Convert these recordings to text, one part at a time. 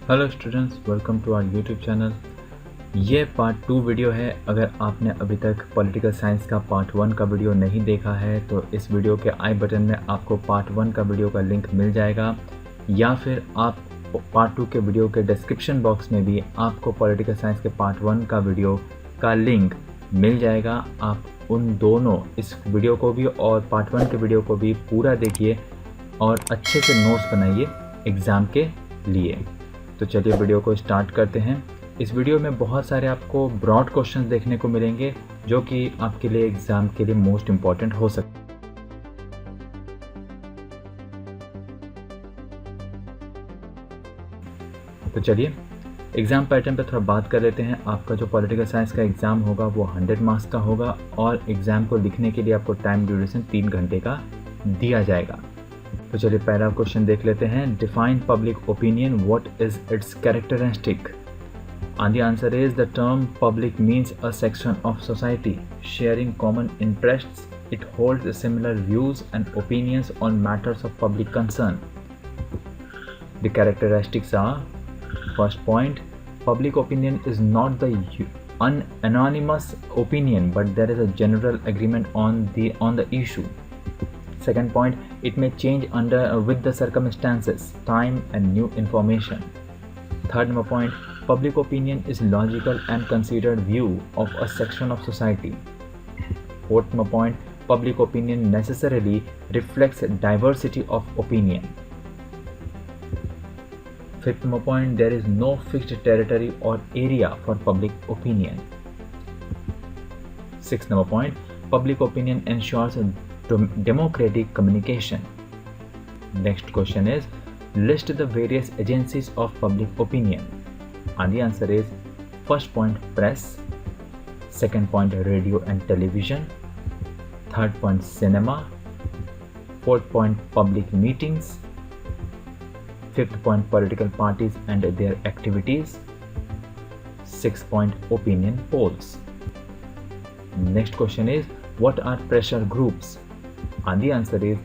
Hello students, welcome to our YouTube channel. ये part 2 video है। अगर आपने अभी तक पॉलिटिकल साइंस का पार्ट 1 का वीडियो नहीं देखा है तो इस वीडियो के आई बटन में आपको पार्ट 1 का वीडियो का लिंक मिल जाएगा, या फिर आप पार्ट 2 के वीडियो के डिस्क्रिप्शन बॉक्स में भी आपको पॉलिटिकल साइंस के पार्ट 1 का वीडियो का लिंक मिल जाएगा। आप उन दोनों, इस वीडियो को भी और पार्ट 1 के वीडियो को भी पूरा देखिए और अच्छे से नोट्स बनाइए एग्ज़ाम के लिए। तो चलिए वीडियो को स्टार्ट करते हैं। इस वीडियो में बहुत सारे आपको ब्रॉड क्वेश्चंस देखने को मिलेंगे जो कि आपके लिए एग्ज़ाम के लिए मोस्ट इम्पॉर्टेंट हो सकते हैं। तो चलिए एग्ज़ाम पैटर्न पर थोड़ा बात कर लेते हैं। आपका जो पॉलिटिकल साइंस का एग्ज़ाम होगा वो 100 मार्क्स का होगा और एग्ज़ाम को लिखने के लिए आपको टाइम ड्यूरेशन 3 घंटे का दिया जाएगा। तो चलिए पहला क्वेश्चन देख लेते हैं। Define public opinion, what is it's characteristic? And the answer is, the term public means a section of society sharing common interests. It holds similar views and opinions on matters of public concern. The characteristics are: first point, public opinion is not the anonymous opinion, but there is a general agreement on the issue. Second point, it may change with the circumstances, time and new information. Third point, public opinion is logical and considered view of a section of society. Fourth point, public opinion necessarily reflects diversity of opinion. Fifth point, there is no fixed territory or area for public opinion. Sixth point, public opinion ensures democratic communication. Next question is, list the various agencies of public opinion. And the answer is, first point, press. Second point, radio and television. Third point, cinema. Fourth point, public meetings. Fifth point, political parties and their activities. Sixth point, opinion polls. Next question is, what are pressure groups? And the answer is,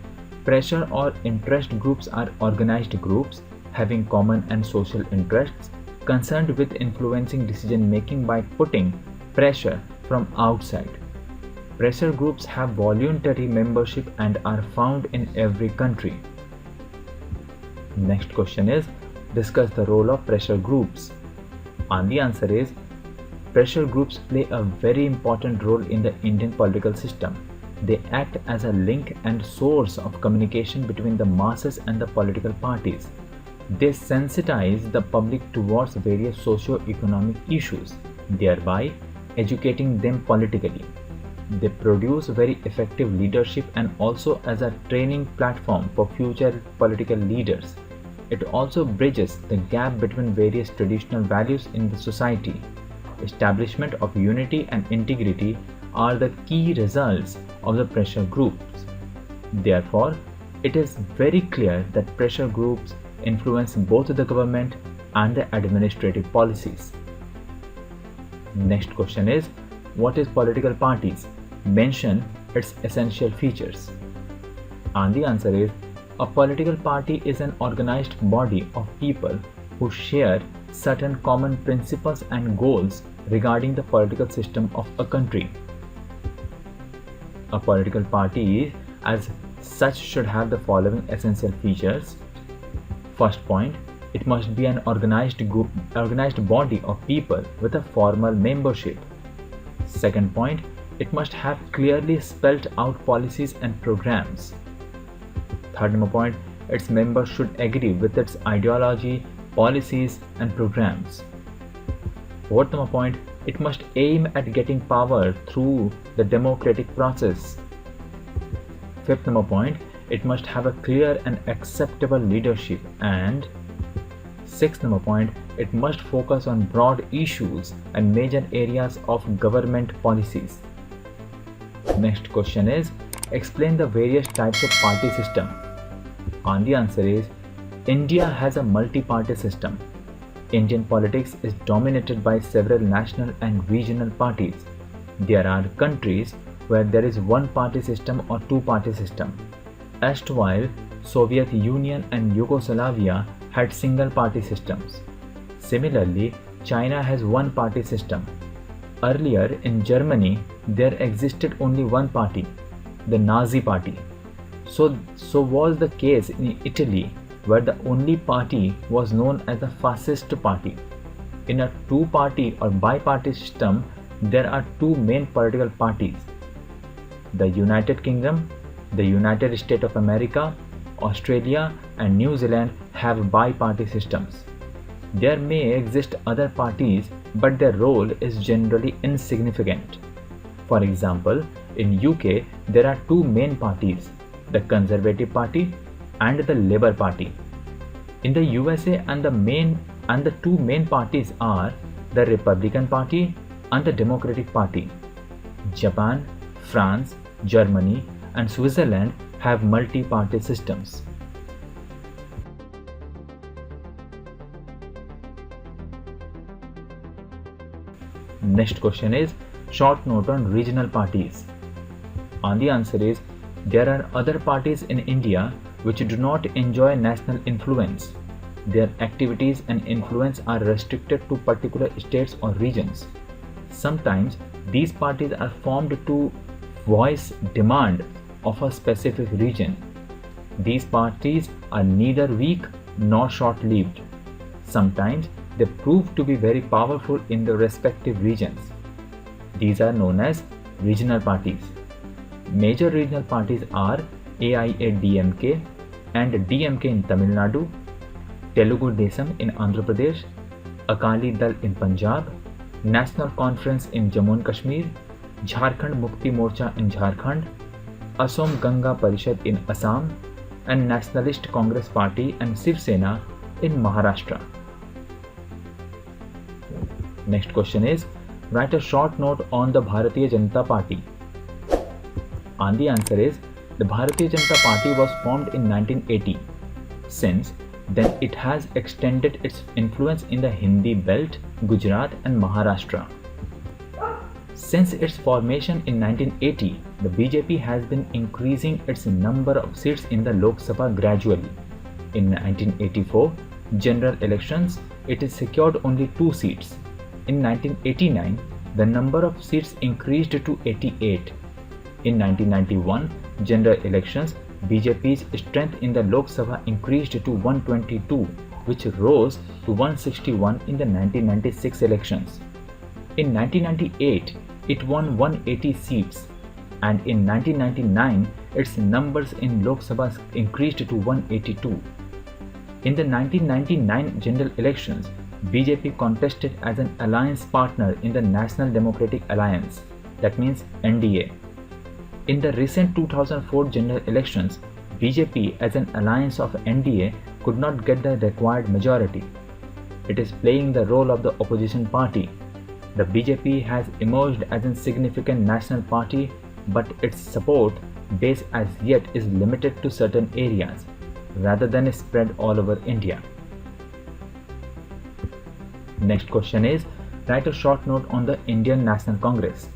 pressure or interest groups are organized groups having common and social interests concerned with influencing decision making by putting pressure from outside. Pressure groups have voluntary membership and are found in every country. Next question is, discuss the role of pressure groups. And the answer is, pressure groups play a very important role in the Indian political system. They act as a link and source of communication between the masses and the political parties. They sensitize the public towards various socio-economic issues, thereby educating them politically. They produce very effective leadership and also as a training platform for future political leaders. It also bridges the gap between various traditional values in the society. Establishment of unity and integrity are the key results of the pressure groups. Therefore, it is very clear that pressure groups influence both the government and the administrative policies. Next question is, what is political parties? Mention its essential features. And the answer is, a political party is an organized body of people who share certain common principles and goals regarding the political system of a country. A political party as such should have the following essential features. First point, it must be an organized body of people with a formal membership. Second point, it must have clearly spelled out policies and programs. Third point, its members should agree with its ideology, policies and programs. Fourth point, it must aim at getting power through the democratic process. Fifth point, it must have a clear and acceptable leadership. And sixth point, it must focus on broad issues and major areas of government policies. Next question is, explain the various types of party system. And the answer is, India has a multi-party system. Indian politics is dominated by several national and regional parties. There are countries where there is one party system or two party system. Erstwhile, Soviet Union and Yugoslavia had single party systems. Similarly, China has one-party system. Earlier in Germany, there existed only one party, the Nazi Party. So was the case in Italy, where the only party was known as the Fascist Party. In a two-party or bi-party system, there are two main political parties. The United Kingdom, the United States of America, Australia and New Zealand have bi-party systems. There may exist other parties, but their role is generally insignificant. For example, in UK there are two main parties, the Conservative Party and the Labour Party. In the USA the two main parties are the Republican Party and the Democratic Party. Japan, France, Germany and Switzerland have multi-party systems. Next question is short note on regional parties. And the answer is there are other parties in India which do not enjoy national influence. Their activities and influence are restricted to particular states or regions. Sometimes these parties are formed to voice demand of a specific region. These parties are neither weak nor short-lived. Sometimes they prove to be very powerful in the respective regions. These are known as regional parties. Major regional parties are AIADMK and DMK in Tamil Nadu, Telugu Desam in Andhra Pradesh, Akali Dal in Punjab, National Conference in Jammu and Kashmir, Jharkhand Mukti Morcha in Jharkhand, Assam Ganga Parishad in Assam, and Nationalist Congress Party and Shiv Sena in Maharashtra. Next question is write a short note on the Bharatiya Janata Party. And the answer is the Bharatiya Janata Party was formed in 1980. Since then it has extended its influence in the Hindi belt, Gujarat and Maharashtra. Since its formation in 1980, the BJP has been increasing its number of seats in the Lok Sabha gradually. In 1984 general elections, it is secured only 2 seats. In 1989, the number of seats increased to 88. In 1991 general elections, BJP's strength in the Lok Sabha increased to 122, which rose to 161 in the 1996 elections. In 1998, it won 180 seats, and in 1999, its numbers in Lok Sabha increased to 182. In the 1999 general elections, BJP contested as an alliance partner in the National Democratic Alliance, that means NDA. In the recent 2004 general elections, BJP as an alliance of NDA could not get the required majority. It is playing the role of the opposition party. The BJP has emerged as a significant national party, but its support base as yet is limited to certain areas, rather than spread all over India. Next question is write a short note on the Indian National Congress.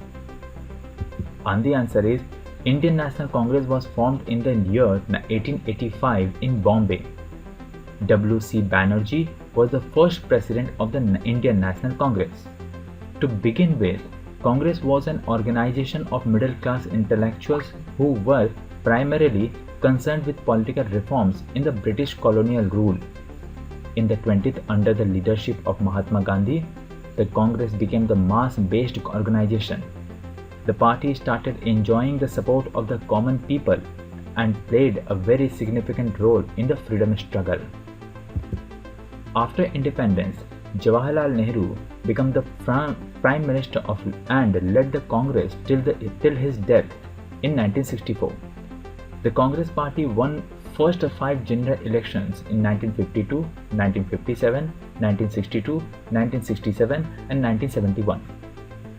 And the answer is Indian National Congress was formed in the year 1885 in Bombay. W.C. Banerjee was the first president of the Indian National Congress. To begin with, Congress was an organization of middle-class intellectuals who were primarily concerned with political reforms in the British colonial rule. In the 20th, under the leadership of Mahatma Gandhi, the Congress became the mass-based organization. The party started enjoying the support of the common people and played a very significant role in the freedom struggle. After independence, Jawaharlal Nehru became the Prime Minister and led the Congress till his death in 1964. The Congress Party won first 5 general elections in 1952, 1957, 1962, 1967 and 1971.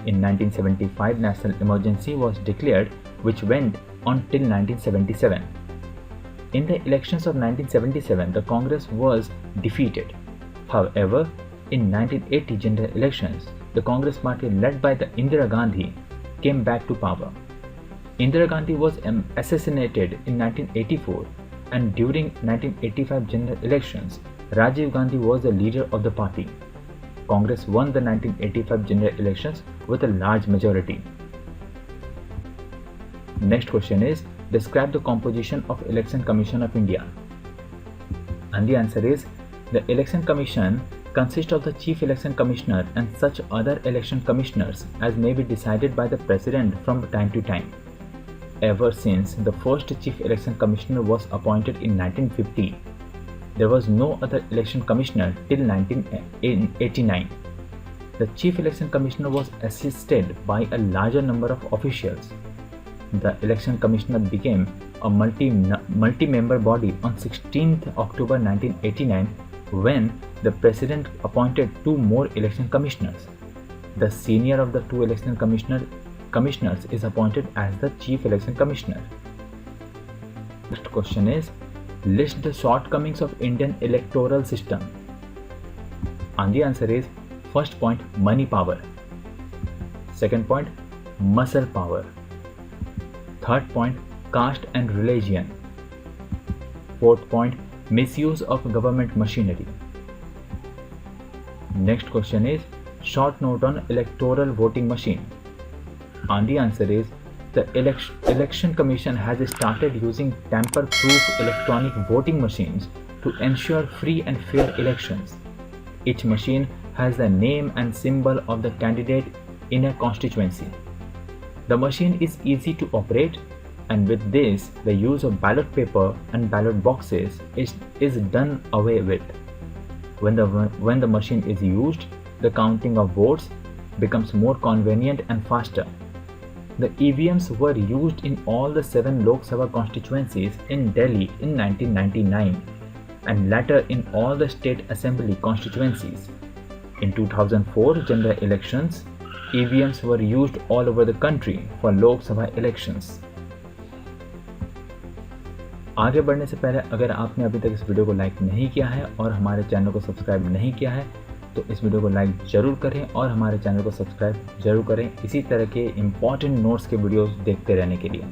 In 1975, national emergency was declared, which went on till 1977. In the elections of 1977, the Congress was defeated. However, in 1980 general elections, the Congress Party led by the Indira Gandhi came back to power. Indira Gandhi was assassinated in 1984, and during 1985 general elections, Rajiv Gandhi was the leader of the party. Congress won the 1985 general elections with a large majority. Next question is, describe the composition of Election Commission of India. And the answer is, the Election Commission consists of the Chief Election Commissioner and such other election commissioners as may be decided by the President from time to time. Ever since the first Chief Election Commissioner was appointed in 1950, there was no other election commissioner till 1989. The Chief Election Commissioner was assisted by a larger number of officials. The Election Commissioner became a multi-member body on 16th October 1989 when the President appointed 2 more election commissioners. The senior of the 2 election commissioners is appointed as the Chief Election Commissioner. Next question is, list the shortcomings of Indian electoral system. And the answer is, first point, money power. Second point, muscle power. Third point, caste and religion. Fourth point, misuse of government machinery. Next question is, short note on electoral voting machine. And the answer is, the Election Commission has started using tamper-proof electronic voting machines to ensure free and fair elections. Each machine has the name and symbol of the candidate in a constituency. The machine is easy to operate, and with this, the use of ballot paper and ballot boxes is done away with. When the machine is used, the counting of votes becomes more convenient and faster. The EVMs were used in all the 7 Lok Sabha constituencies in Delhi in 1999 and later in all the state assembly constituencies. In 2004 general elections, EVMs were used all over the country for Lok Sabha elections. आगे बढ़ने से पहले अगर आपने अभी तक इस video को लाइक नहीं किया है और हमारे चैनल को सब्सक्राइब नहीं किया है तो इस वीडियो को लाइक जरूर करें और हमारे चैनल को सब्सक्राइब जरूर करें इसी तरह के इम्पॉर्टेंट नोट्स के वीडियोस देखते रहने के लिए.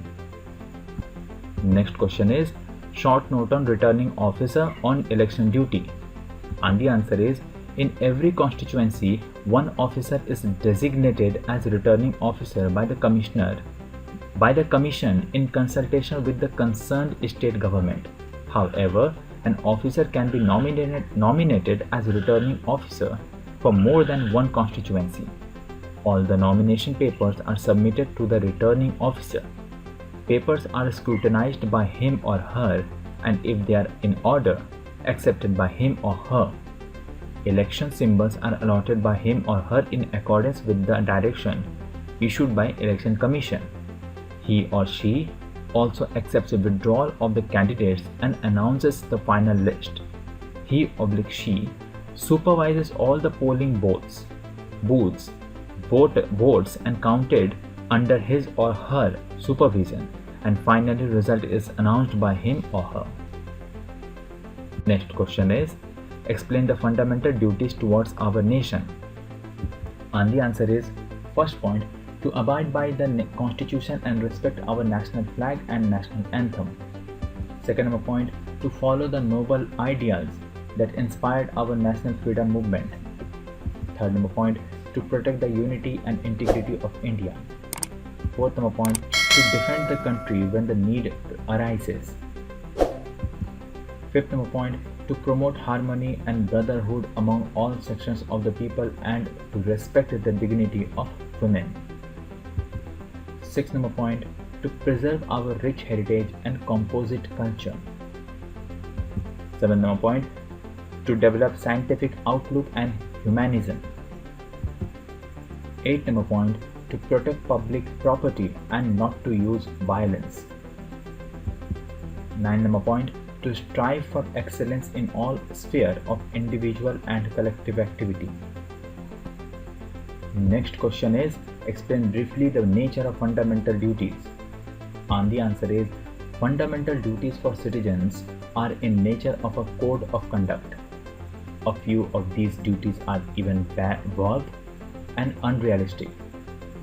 Next question is, short note on returning officer on election duty. And the answer is, in every constituency, one officer is designated as returning officer by the commission in consultation with the concerned state government. However, an officer can be nominated as returning officer for more than one constituency. All the nomination papers are submitted to the returning officer. Papers are scrutinized by him or her, and if they are in order, accepted by him or her. Election symbols are allotted by him or her in accordance with the direction issued by Election Commission. He or she also accepts a withdrawal of the candidates and announces the final list. He or she supervises all the polling booths, votes and counted under his or her supervision, and finally result is announced by him or her. Next question is, explain the fundamental duties towards our nation. And the answer is, first point, to abide by the constitution and respect our national flag and national anthem. Second point, to follow the noble ideals that inspired our national freedom movement. Third point, to protect the unity and integrity of India. Fourth point, to defend the country when the need arises. Fifth point, to promote harmony and brotherhood among all sections of the people and to respect the dignity of women. Sixth point, to preserve our rich heritage and composite culture. Seventh point, to develop scientific outlook and humanism. Eighth point, to protect public property and not to use violence. Ninth point, to strive for excellence in all spheres of individual and collective activity. Next question is, explain briefly the nature of fundamental duties. And the answer is, fundamental duties for citizens are in nature of a code of conduct. A few of these duties are even vague and unrealistic.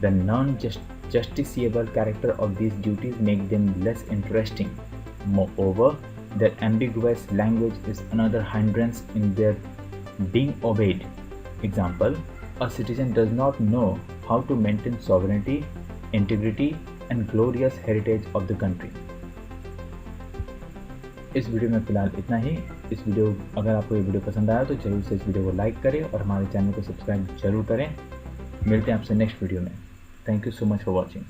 The non-justiciable character of these duties make them less interesting. Moreover, their ambiguous language is another hindrance in their being obeyed. Example, a citizen does not know how to maintain sovereignty, integrity and glorious heritage of the country. इस video में फिलहाल इतना ही। अगर आपको ये video पसंद आया तो जरूर से इस वीडियो को लाइक करें और हमारे चैनल को सब्सक्राइब जरूर करें। मिलते हैं आपसे नेक्स्ट वीडियो में। Thank you so much for watching.